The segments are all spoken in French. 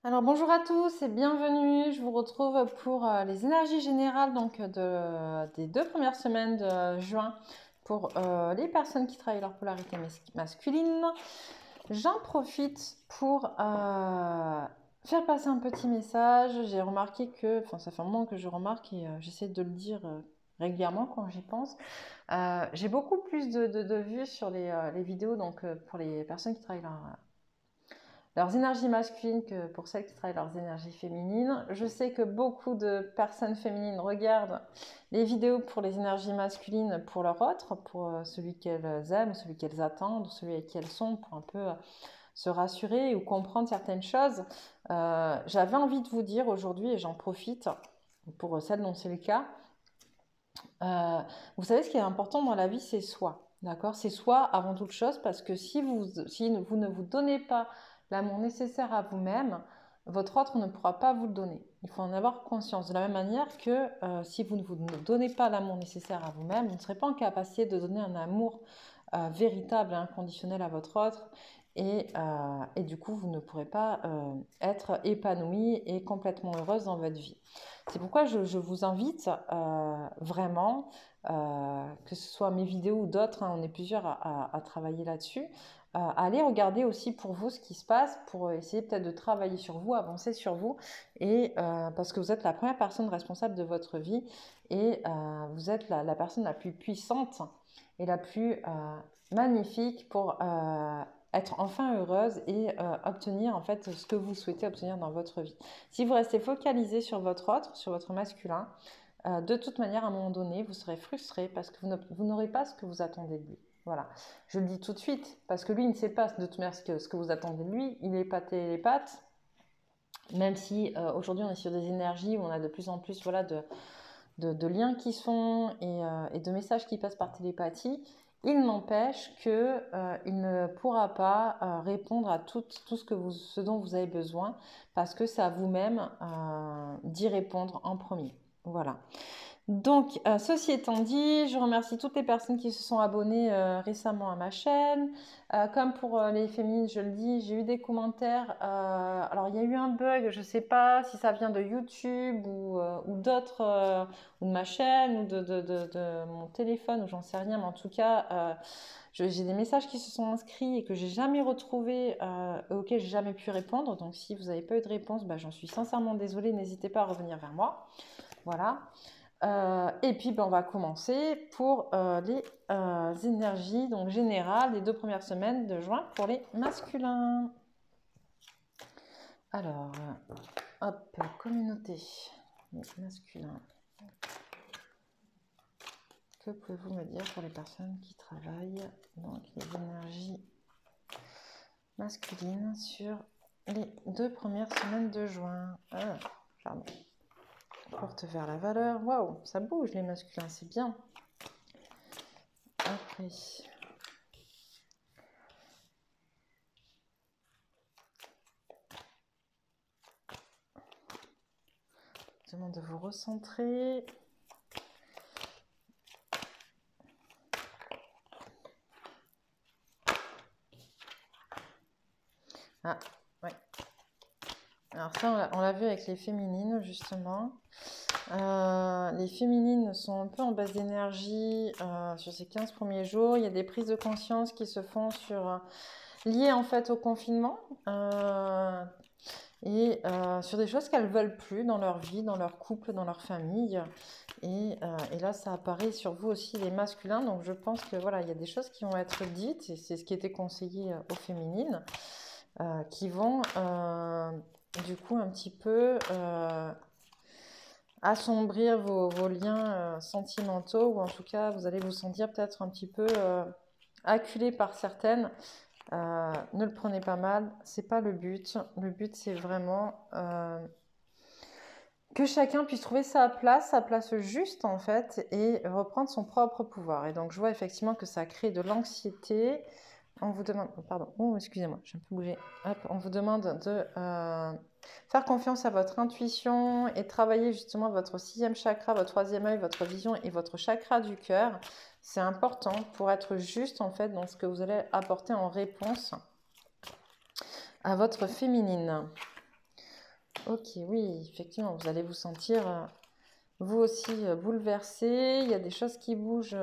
Alors bonjour à tous et bienvenue. Je vous retrouve pour les énergies générales des 2 premières semaines de juin pour les personnes qui travaillent leur polarité masculine. J'en profite pour faire passer un petit message. J'ai remarqué enfin ça fait un moment que je remarque et j'essaie de le dire régulièrement quand j'y pense. J'ai beaucoup plus de vues sur les vidéos pour les personnes qui travaillent leurs énergies masculines que pour celles qui travaillent leurs énergies féminines. Je sais que beaucoup de personnes féminines regardent les vidéos pour les énergies masculines pour leur autre, pour celui qu'elles aiment, celui qu'elles attendent, celui avec qui elles sont, pour un peu se rassurer ou comprendre certaines choses. J'avais envie de vous dire aujourd'hui, et j'en profite pour celles dont c'est le cas, vous savez, ce qui est important dans la vie, c'est soi. D'accord? C'est soi avant toute chose, parce que si vous ne vous donnez pas l'amour nécessaire à vous-même, votre autre ne pourra pas vous le donner. Il faut en avoir conscience. De la même manière que si vous ne vous donnez pas l'amour nécessaire à vous-même, vous ne serez pas en capacité de donner un amour véritable et inconditionnel à votre autre. Et du coup, vous ne pourrez pas être épanouie et complètement heureuse dans votre vie. C'est pourquoi je vous invite vraiment, que ce soit mes vidéos ou d'autres, hein, on est plusieurs à travailler là-dessus, à aller regarder aussi pour vous ce qui se passe, pour essayer peut-être de travailler sur vous, avancer sur vous, et parce que vous êtes la première personne responsable de votre vie, et vous êtes la personne la plus puissante et la plus magnifique pour être enfin heureuse et obtenir en fait ce que vous souhaitez obtenir dans votre vie. Si vous restez focalisé sur votre autre, sur votre masculin, de toute manière, à un moment donné, vous serez frustré parce que vous n'aurez pas ce que vous attendez de lui. Voilà, je le dis tout de suite, parce que lui, il ne sait pas de toute manière ce que vous attendez de lui. Il est épaté les pattes, même si aujourd'hui on est sur des énergies où on a de plus en plus voilà, de liens qui se font et de messages qui passent par télépathie. Il n'empêche qu'il ne pourra pas répondre à tout ce dont vous avez besoin, parce que c'est à vous-même d'y répondre en premier. Voilà. Donc, ceci étant dit, je remercie toutes les personnes qui se sont abonnées récemment à ma chaîne. Comme pour les féminines, je le dis, j'ai eu des commentaires. Alors, il y a eu un bug, je ne sais pas si ça vient de YouTube ou d'autres, ou de ma chaîne, ou de mon téléphone, ou j'en sais rien, mais en tout cas, j'ai des messages qui se sont inscrits et que j'ai jamais retrouvés, auxquels j'ai jamais pu répondre. Donc, si vous n'avez pas eu de réponse, bah, j'en suis sincèrement désolée. N'hésitez pas à revenir vers moi. Voilà. Et puis, ben, on va commencer pour les énergies donc générales des 2 premières semaines de juin pour les masculins. Alors, hop, communauté, les masculins. Que pouvez-vous me dire pour les personnes qui travaillent donc les énergies masculines sur les 2 premières semaines de juin? Pardon. Porte vers la valeur. Waouh, ça bouge les masculins, c'est bien. Après. Je demande de vous recentrer. Ah, ouais. Alors ça, on l'a vu avec les féminines, justement. Les féminines sont un peu en baisse d'énergie sur ces 15 premiers jours. Il y a des prises de conscience qui se font liées en fait au confinement et sur des choses qu'elles veulent plus dans leur vie, dans leur couple, dans leur famille. Et là, ça apparaît sur vous aussi, les masculins. Donc je pense que voilà, il y a des choses qui vont être dites, et c'est ce qui était conseillé aux féminines, qui vont du coup un petit peu assombrir vos liens sentimentaux, ou en tout cas vous allez vous sentir peut-être un petit peu acculé par certaines. Ne le prenez pas mal, c'est pas le but. Le but c'est vraiment que chacun puisse trouver sa place juste en fait, et reprendre son propre pouvoir. Et donc je vois effectivement que ça crée de l'anxiété. On vous demande, pardon, oh, excusez-moi, j'ai un peu bougé. Hop, on vous demande de faire confiance à votre intuition et travailler justement votre 6e chakra, votre 3e œil, votre vision et votre chakra du cœur. C'est important pour être juste en fait dans ce que vous allez apporter en réponse à votre féminine. Ok, oui, effectivement, vous allez vous sentir, vous aussi, bouleversé. Il y a des choses qui bougent.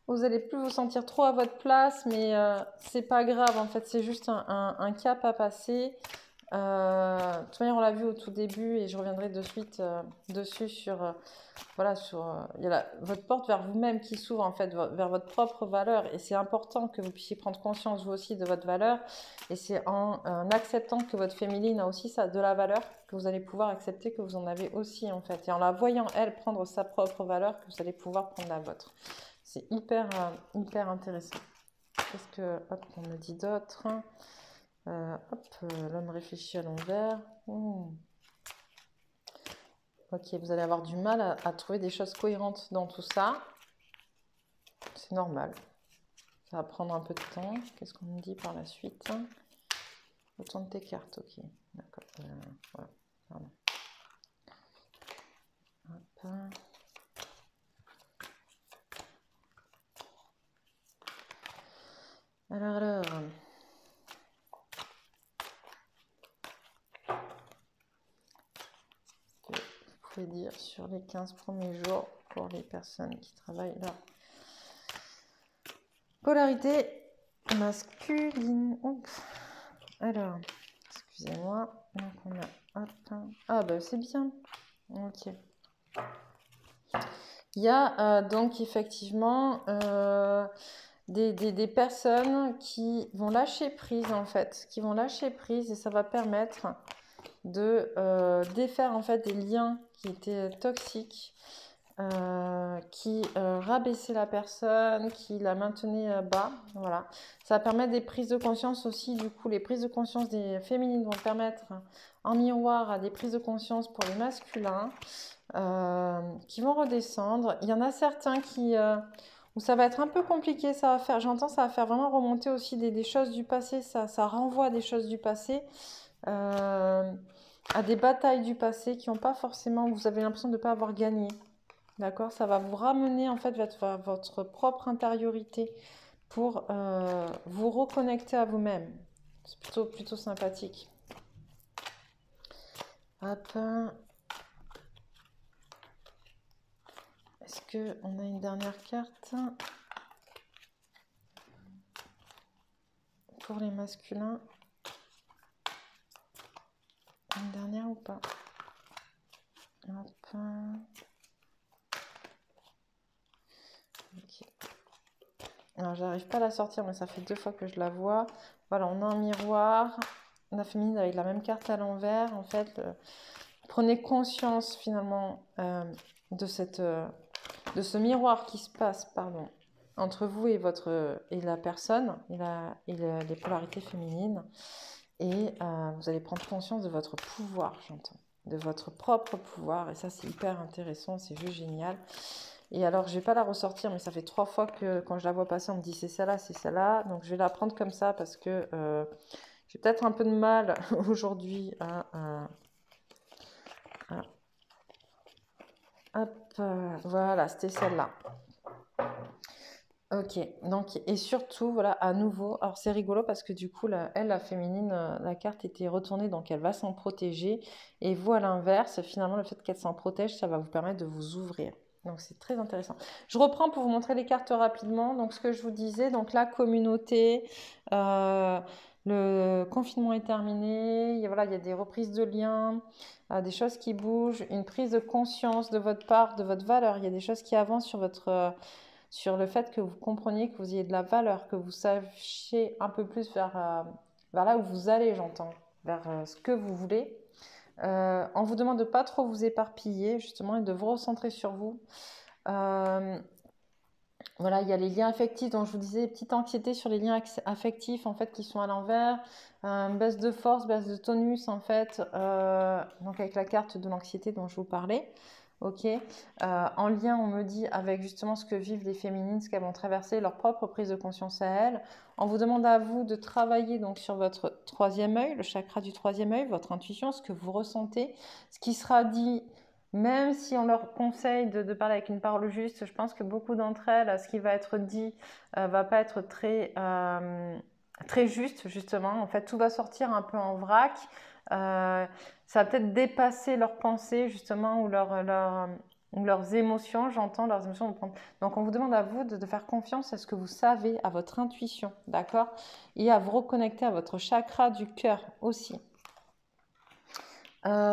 Vous allez plus vous sentir trop à votre place, mais c'est pas grave. En fait, c'est juste un cap à passer. De toute manière, on l'a vu au tout début et je reviendrai de suite dessus sur, voilà, il y a votre porte vers vous-même qui s'ouvre en fait vers votre propre valeur et c'est important que vous puissiez prendre conscience vous aussi de votre valeur et c'est en acceptant que votre féminine a aussi ça, de la valeur que vous allez pouvoir accepter que vous en avez aussi en fait et en la voyant elle prendre sa propre valeur que vous allez pouvoir prendre la vôtre. C'est hyper intéressant. Qu'est-ce que, hop, on me dit d'autre? L'homme réfléchit à l'envers. Ok, vous allez avoir du mal à trouver des choses cohérentes dans tout ça. C'est normal. Ça va prendre un peu de temps. Qu'est-ce qu'on me dit par la suite? Retourne tes cartes, ok. D'accord. Voilà. Pardon. Hop. Alors. Vous pouvez dire sur les 15 premiers jours pour les personnes qui travaillent là. Polarité masculine. Oups. Alors, excusez-moi. Donc on a. Hop. Ah bah c'est bien. Ok. Il y a donc effectivement des personnes qui vont lâcher prise en fait, qui vont lâcher prise et ça va permettre de défaire en fait des liens qui étaient toxiques, qui rabaissaient la personne, qui la maintenaient bas. Voilà. Ça va permettre des prises de conscience aussi. Du coup, les prises de conscience des féminines vont permettre en miroir à des prises de conscience pour les masculins. Qui vont redescendre. Il y en a certains où ça va être un peu compliqué, ça va faire vraiment remonter aussi des choses du passé, ça renvoie à des choses du passé, à des batailles du passé qui n'ont pas forcément, vous avez l'impression de ne pas avoir gagné. D'accord? Ça va vous ramener en fait votre propre intériorité pour vous reconnecter à vous-même. C'est plutôt sympathique. Hop. Est-ce qu'on a une dernière carte pour les masculins? Une dernière ou pas? Hop. Ok. Alors, j'arrive pas à la sortir, mais ça fait 2 fois que je la vois. Voilà, on a un miroir. La féminine avec la même carte à l'envers. En fait, prenez conscience finalement de ce miroir qui se passe, pardon, entre vous et la personne les polarités féminines. Et vous allez prendre conscience de votre pouvoir, j'entends, de votre propre pouvoir. Et ça, c'est hyper intéressant, c'est juste génial. Et alors, je vais pas la ressortir, mais ça fait 3 fois que quand je la vois passer, on me dit c'est celle-là, c'est celle-là. Donc, je vais la prendre comme ça parce que j'ai peut-être un peu de mal aujourd'hui hop, voilà, c'était celle-là. Ok, donc, et surtout, voilà, à nouveau, alors c'est rigolo parce que du coup, la féminine, la carte était retournée, donc elle va s'en protéger. Et vous, à l'inverse, finalement, le fait qu'elle s'en protège, ça va vous permettre de vous ouvrir. Donc c'est très intéressant. Je reprends pour vous montrer les cartes rapidement. Donc ce que je vous disais, donc la communauté, le confinement est terminé, voilà, il y a des reprises de liens, des choses qui bougent, une prise de conscience de votre part, de votre valeur. Il y a des choses qui avancent sur le fait que vous compreniez que vous ayez de la valeur, que vous sachiez un peu plus vers là où vous allez, j'entends, vers ce que vous voulez. On vous demande de ne pas trop vous éparpiller, justement, et de vous recentrer sur vous. Voilà, il y a les liens affectifs dont je vous disais, petite anxiété sur les liens affectifs, en fait, qui sont à l'envers. Baisse de force, baisse de tonus, en fait, donc avec la carte de l'anxiété dont je vous parlais. Ok. En lien, on me dit, avec justement ce que vivent les féminines, ce qu'elles vont traverser, leur propre prise de conscience à elles. On vous demande à vous de travailler donc sur votre troisième œil, le chakra du troisième œil, votre intuition, ce que vous ressentez, ce qui sera dit, même si on leur conseille de parler avec une parole juste. Je pense que beaucoup d'entre elles, ce qui va être dit, va pas être très très juste, justement. En fait, tout va sortir un peu en vrac. Ça va peut-être dépasser leurs pensées, justement, ou leurs émotions, j'entends, leurs émotions. Donc, on vous demande à vous de faire confiance à ce que vous savez, à votre intuition, d'accord? Et à vous reconnecter à votre chakra du cœur aussi.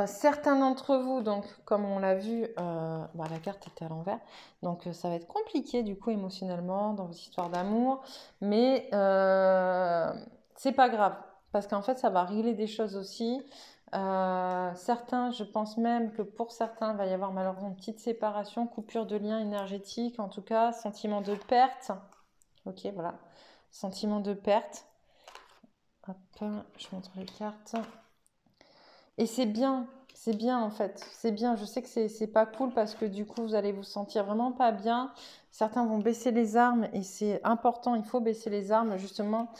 Certains d'entre vous, donc comme on l'a vu, la carte était à l'envers, donc ça va être compliqué du coup émotionnellement dans vos histoires d'amour, mais c'est pas grave, parce qu'en fait ça va régler des choses aussi. Certains, je pense même que pour certains, il va y avoir malheureusement une petite séparation, coupure de lien énergétique, en tout cas, sentiment de perte. Ok, voilà, sentiment de perte. Hop, je montre les cartes. Et c'est bien en fait, c'est bien. Je sais que c'est pas cool parce que du coup vous allez vous sentir vraiment pas bien. Certains vont baisser les armes et c'est important, il faut baisser les armes justement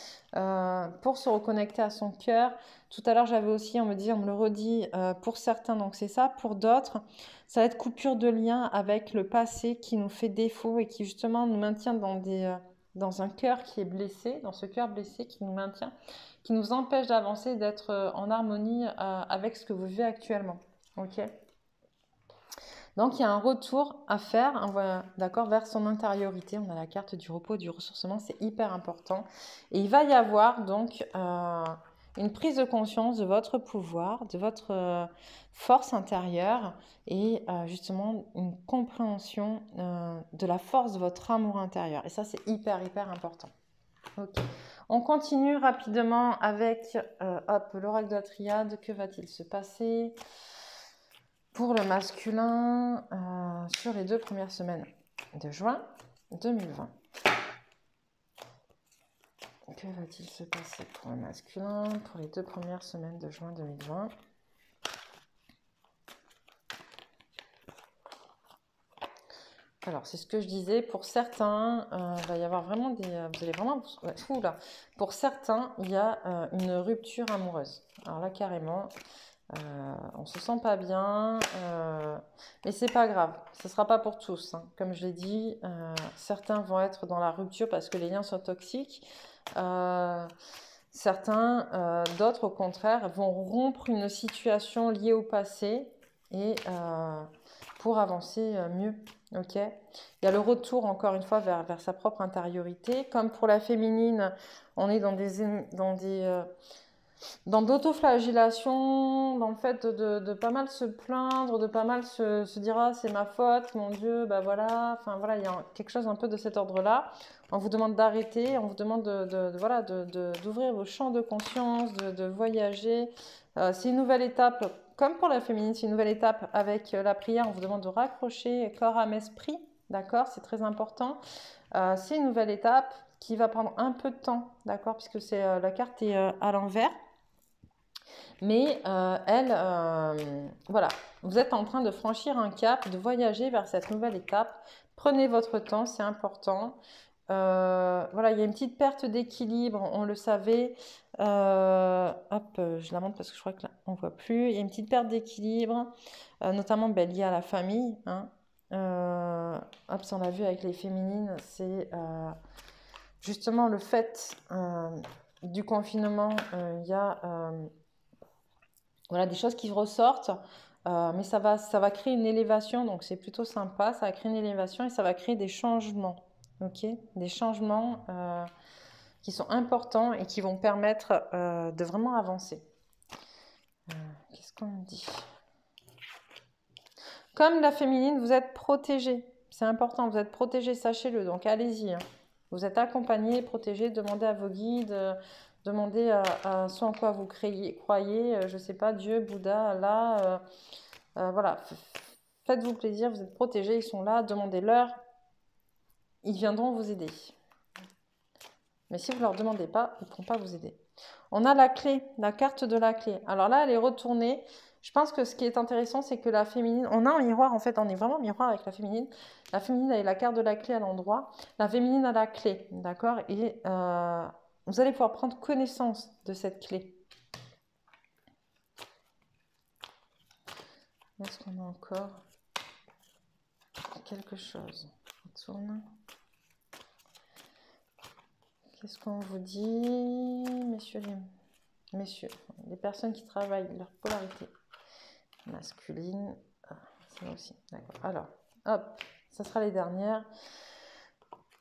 pour se reconnecter à son cœur. Tout à l'heure j'avais aussi, on me le redit, pour certains donc c'est ça, pour d'autres ça va être coupure de lien avec le passé qui nous fait défaut et qui justement nous maintient dans un cœur qui est blessé, dans ce cœur blessé qui nous maintient, qui nous empêche d'avancer, d'être en harmonie avec ce que vous vivez actuellement. Ok. Donc il y a un retour à faire, d'accord, vers son intériorité. On a la carte du repos, du ressourcement, c'est hyper important. Et il va y avoir donc une prise de conscience de votre pouvoir, de votre force intérieure et justement une compréhension de la force de votre amour intérieur. Et ça, c'est hyper, hyper important. Ok. On continue rapidement avec l'oracle de la triade. Que va-t-il se passer pour le masculin sur les 2 premières semaines de juin 2020? Que va-t-il se passer pour le masculin pour les 2 premières semaines de juin 2020? Alors, c'est ce que je disais, pour certains, il va y avoir vraiment des... vous allez vraiment... Fou, là. Pour certains, il y a une rupture amoureuse. Alors là, carrément, on se sent pas bien, mais c'est pas grave. Ce sera pas pour tous, hein. Comme je l'ai dit, certains vont être dans la rupture parce que les liens sont toxiques. Certains, d'autres, au contraire, vont rompre une situation liée au passé et pour avancer mieux. Ok. Il y a le retour, encore une fois, vers sa propre intériorité. Comme pour la féminine, on est dans d'autoflagellation, dans le fait de pas mal se plaindre, de pas mal se dire ah c'est ma faute, mon Dieu, bah voilà, enfin voilà, il y a quelque chose un peu de cet ordre-là. On vous demande d'arrêter, on vous demande d'ouvrir vos champs de conscience, de voyager. C'est une nouvelle étape, comme pour la féminine, c'est une nouvelle étape avec la prière, on vous demande de raccrocher corps, âme, esprit, d'accord, c'est très important. C'est une nouvelle étape qui va prendre un peu de temps, d'accord, puisque la carte est à l'envers. Mais voilà, vous êtes en train de franchir un cap, de voyager vers cette nouvelle étape. Prenez votre temps, c'est important. Voilà, il y a une petite perte d'équilibre, on le savait. Je la montre parce que je crois que là, on ne voit plus. Il y a une petite perte d'équilibre, notamment liée à la famille, hein. Ça on l'a vu avec les féminines, c'est justement le fait du confinement. Il y a voilà, des choses qui ressortent, mais ça va créer une élévation, donc c'est plutôt sympa. Ça va créer une élévation et ça va créer des changements, ok? Des changements qui sont importants et qui vont permettre de vraiment avancer. Qu'est-ce qu'on me dit? Comme la féminine, vous êtes protégée. C'est important, vous êtes protégée, sachez-le. Donc allez-y, hein. Vous êtes accompagné, protégé. Demandez à vos guides, demandez à ce en quoi vous croyez, je ne sais pas, Dieu, Bouddha, Allah. Voilà, faites-vous plaisir, vous êtes protégés, ils sont là, demandez-leur. Ils viendront vous aider. Mais si vous ne leur demandez pas, ils ne pourront pas vous aider. On a la clé, la carte de la clé. Alors là, elle est retournée. Je pense que ce qui est intéressant, c'est que la féminine, on a un miroir en fait, on est vraiment miroir avec la féminine. La féminine a la carte de la clé à l'endroit, la féminine a la clé, d'accord? Et vous allez pouvoir prendre connaissance de cette clé. Est-ce qu'on a encore quelque chose? On tourne. Qu'est-ce qu'on vous dit, messieurs, les personnes qui travaillent leur polarité masculine. Ah, c'est moi aussi, d'accord. Alors, hop, ça sera les dernières.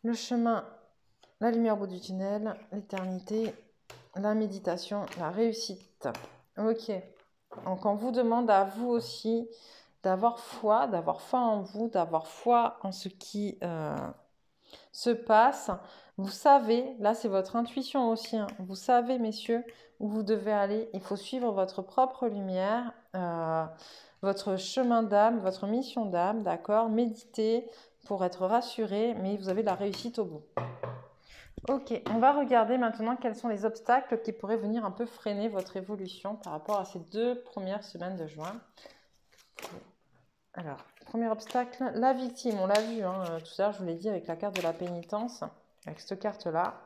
Le chemin, la lumière au bout du tunnel, l'éternité, la méditation, la réussite. Ok. Donc, on vous demande à vous aussi d'avoir foi en vous, d'avoir foi en ce qui se passe. Vous savez, là c'est votre intuition aussi, hein. Vous savez, messieurs, où vous devez aller. Il faut suivre votre propre lumière, votre chemin d'âme, votre mission d'âme, d'accord? Méditez pour être rassuré, mais vous avez de la réussite au bout. Ok, on va regarder maintenant quels sont les obstacles qui pourraient venir un peu freiner votre évolution par rapport à ces 2 premières semaines de juin. Alors, premier obstacle, la victime. On l'a vu hein, tout à l'heure, je vous l'ai dit avec la carte de la pénitence, avec cette carte-là.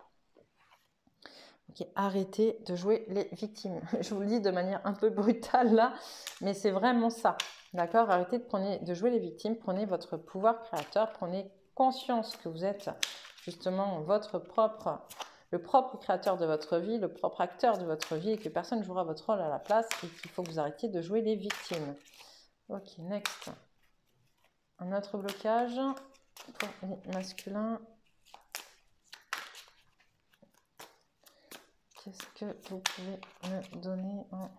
Ok, arrêtez de jouer les victimes. Je vous le dis de manière un peu brutale là, mais c'est vraiment ça. D'accord? Arrêtez de jouer les victimes, prenez votre pouvoir créateur, prenez conscience que vous êtes justement le propre créateur de votre vie, le propre acteur de votre vie et que personne ne jouera votre rôle à la place et qu'il faut que vous arrêtiez de jouer les victimes. Ok, next. Un autre blocage pour les masculins. Qu'est-ce que vous pouvez me donner en...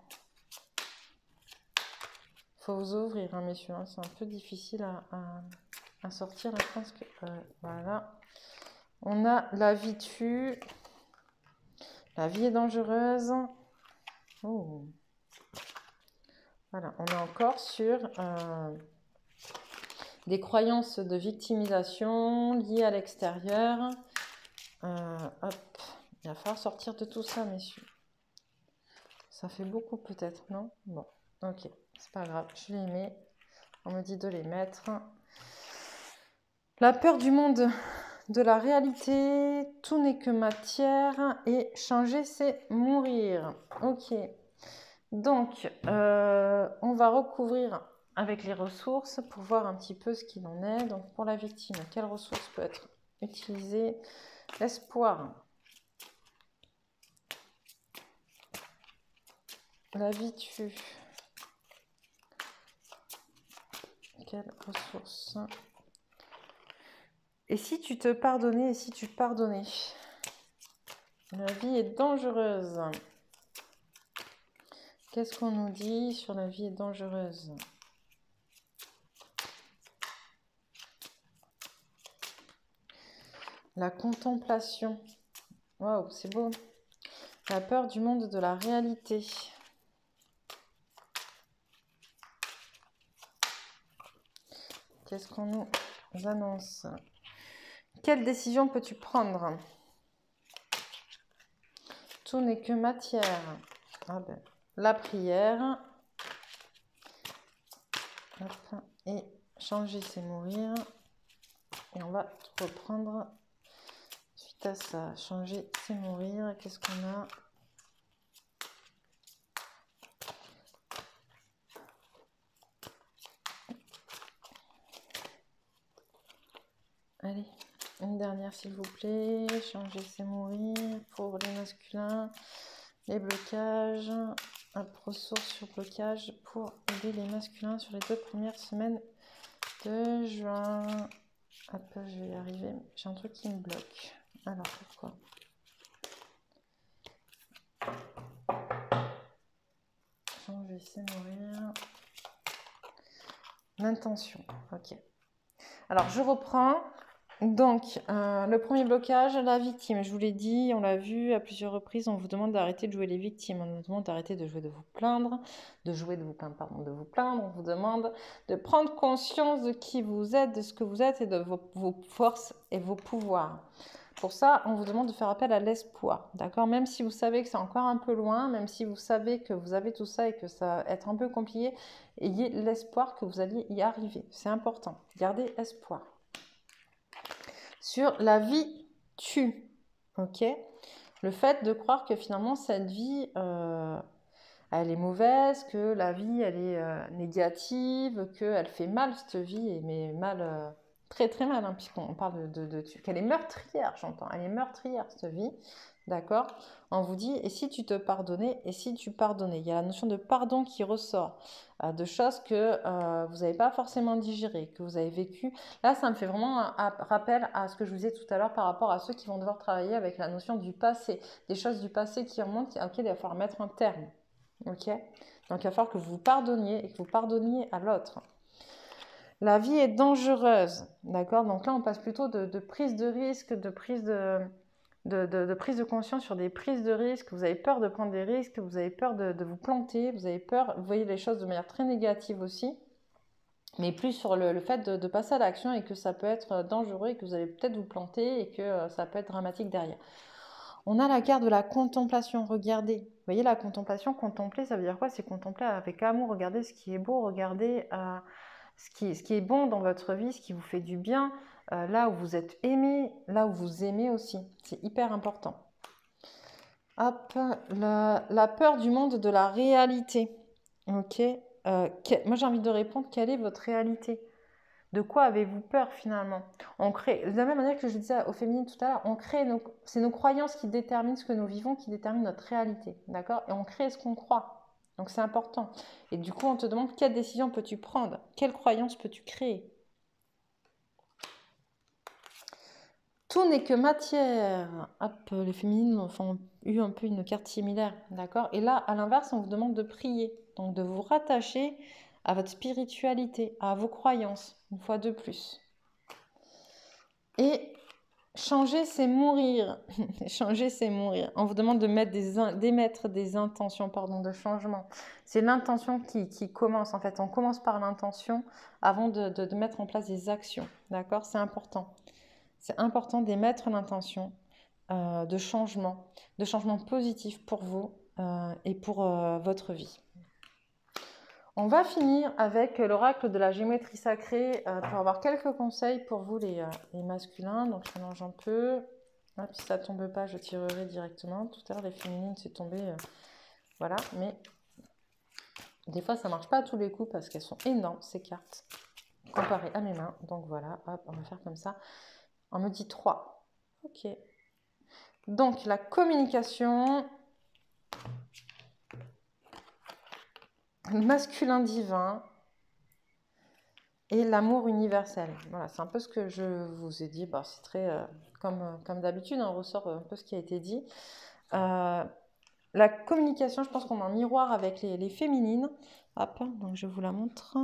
Il faut vous ouvrir, hein, messieurs. Hein, c'est un peu difficile à sortir. Je pense que... voilà. On a la vie tue. La vie est dangereuse. Oh. Voilà, on est encore sur des croyances de victimisation liées à l'extérieur. Hop, il va falloir sortir de tout ça, messieurs. Ça fait beaucoup peut-être, non? Bon, ok, c'est pas grave, je les mets. On me dit de les mettre. La peur du monde, de la réalité, tout n'est que matière et changer, c'est mourir. Ok. Donc, on va recouvrir avec les ressources pour voir un petit peu ce qu'il en est. Donc, pour la victime, quelle ressource peut être utilisée? L'espoir. La vie tue. Quelle ressource? Et si tu te pardonnais et si tu pardonnais? La vie est dangereuse. Qu'est-ce qu'on nous dit sur la vie est dangereuse? La contemplation. Waouh, c'est beau. La peur du monde de la réalité. Qu'est-ce qu'on nous annonce? Quelle décision peux-tu prendre? Tout n'est que matière. Ah ben, la prière. Hop. Et changer, c'est mourir. Et on va reprendre suite à ça. Changer, c'est mourir. Qu'est-ce qu'on a? Allez, une dernière s'il vous plaît. Changer, c'est mourir. Pour les masculins, les blocages. Ressources sur blocage pour aider les masculins sur les 2 premières semaines de juin. Hop, je vais y arriver. J'ai un truc qui me bloque. Alors, pourquoi? Changer, c'est mourir. L'intention. Ok. Alors, je reprends. Donc, le premier blocage, la victime. Je vous l'ai dit, on l'a vu à plusieurs reprises, on vous demande d'arrêter de jouer les victimes. On vous demande d'arrêter de jouer de vous plaindre, de vous plaindre. On vous demande de prendre conscience de qui vous êtes, de ce que vous êtes et de vos forces et vos pouvoirs. Pour ça, on vous demande de faire appel à l'espoir, d'accord? Même si vous savez que c'est encore un peu loin, même si vous savez que vous avez tout ça et que ça va être un peu compliqué, ayez l'espoir que vous alliez y arriver. C'est important. Gardez espoir. Sur la vie tue, ok? Le fait de croire que finalement cette vie, elle est mauvaise, que la vie, elle est négative, qu'elle fait mal cette vie, mais mal Très très mal, hein, puisqu'on parle qu'elle est meurtrière, j'entends. Elle est meurtrière, cette vie. D'accord? On vous dit, et si tu te pardonnais, et si tu pardonnais? Il y a la notion de pardon qui ressort, de choses que vous n'avez pas forcément digérées, que vous avez vécues. Là, ça me fait vraiment un rappel à ce que je vous disais tout à l'heure par rapport à ceux qui vont devoir travailler avec la notion du passé. Des choses du passé qui remontent, auxquelles il va falloir mettre un terme. Ok? Donc, il va falloir que vous pardonniez et que vous pardonniez à l'autre. La vie est dangereuse, d'accord? Donc là, on passe plutôt de prise de risque, de prise de conscience sur des prises de risque. Vous avez peur de prendre des risques, vous avez peur de vous planter, vous avez peur, vous voyez les choses de manière très négative aussi, mais plus sur le fait de passer à l'action et que ça peut être dangereux et que vous allez peut-être vous planter et que ça peut être dramatique derrière. On a la carte de la contemplation, regardez. Vous voyez la contemplation, contempler, ça veut dire quoi? C'est contempler avec amour, regardez ce qui est beau, regardez ce qui est bon dans votre vie, ce qui vous fait du bien, là où vous êtes aimé, là où vous aimez aussi. C'est hyper important. Hop, la peur du monde de la réalité. Ok. Moi, j'ai envie de répondre, quelle est votre réalité? De quoi avez-vous peur finalement? On crée, de la même manière que je disais au féminin tout à l'heure, c'est nos croyances qui déterminent ce que nous vivons, qui déterminent notre réalité. D'accord? Et on crée ce qu'on croit. Donc c'est important. Et du coup, on te demande quelle décision peux-tu prendre? Quelle croyance peux-tu créer? Tout n'est que matière. Hop, les féminines ont eu un peu une carte similaire, d'accord? Et là, à l'inverse, on vous demande de prier, donc de vous rattacher à votre spiritualité, à vos croyances, une fois de plus. Et changer, c'est mourir. Changer, c'est mourir. On vous demande d'émettre des intentions de changement. C'est l'intention qui commence, en fait. On commence par l'intention avant de mettre en place des actions, d'accord? C'est important. C'est important d'émettre l'intention de changement positif pour vous et pour votre vie. On va finir avec l'oracle de la géométrie sacrée pour avoir quelques conseils pour vous les masculins. Donc je mélange un peu. Hop, si ça ne tombe pas, je tirerai directement. Tout à l'heure, les féminines, c'est tombé. Voilà, mais des fois, ça ne marche pas à tous les coups parce qu'elles sont énormes, ces cartes, comparées à mes mains. Donc voilà, hop, on va faire comme ça. On me dit 3. Ok. Donc, la communication, le masculin divin et l'amour universel. Voilà, c'est un peu ce que je vous ai dit. Bah, c'est très, comme d'habitude, on ressort un peu ce qui a été dit. La communication, je pense qu'on est en miroir avec les féminines. Hop, donc je vous la montre.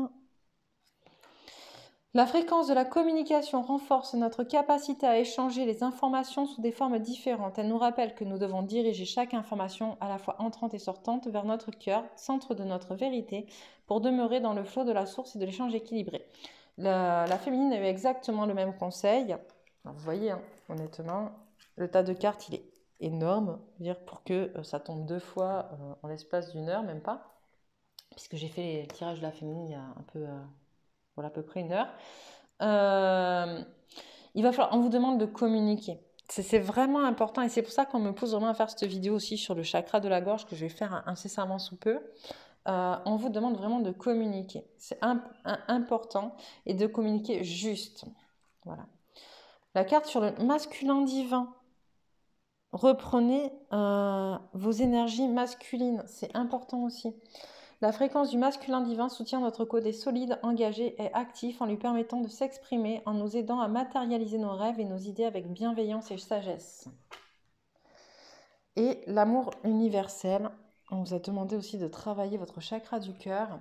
La fréquence de la communication renforce notre capacité à échanger les informations sous des formes différentes. Elle nous rappelle que nous devons diriger chaque information, à la fois entrante et sortante, vers notre cœur, centre de notre vérité, pour demeurer dans le flot de la source et de l'échange équilibré. La féminine a eu exactement le même conseil. Alors, vous voyez, hein, honnêtement, le tas de cartes, il est énorme. Dire pour que ça tombe 2 fois en l'espace d'1 heure, même pas. Puisque j'ai fait les tirages de la féminine il y a un peu... voilà, à peu près 1 heure. Il va falloir, on vous demande de communiquer. C'est vraiment important et c'est pour ça qu'on me pousse vraiment à faire cette vidéo aussi sur le chakra de la gorge que je vais faire incessamment sous peu. On vous demande vraiment de communiquer. C'est important et de communiquer juste. Voilà. La carte sur le masculin divin. Reprenez vos énergies masculines. C'est important aussi. La fréquence du masculin divin soutient notre côté solide, engagé et actif en lui permettant de s'exprimer, en nous aidant à matérialiser nos rêves et nos idées avec bienveillance et sagesse. Et l'amour universel, on vous a demandé aussi de travailler votre chakra du cœur.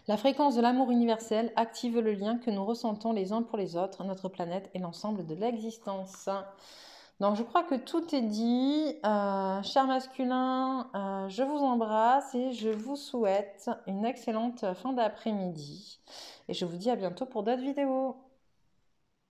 La fréquence de l'amour universel active le lien que nous ressentons les uns pour les autres, notre planète et l'ensemble de l'existence. Donc je crois que tout est dit. Chers masculins, je vous embrasse et je vous souhaite une excellente fin d'après-midi. Et je vous dis à bientôt pour d'autres vidéos.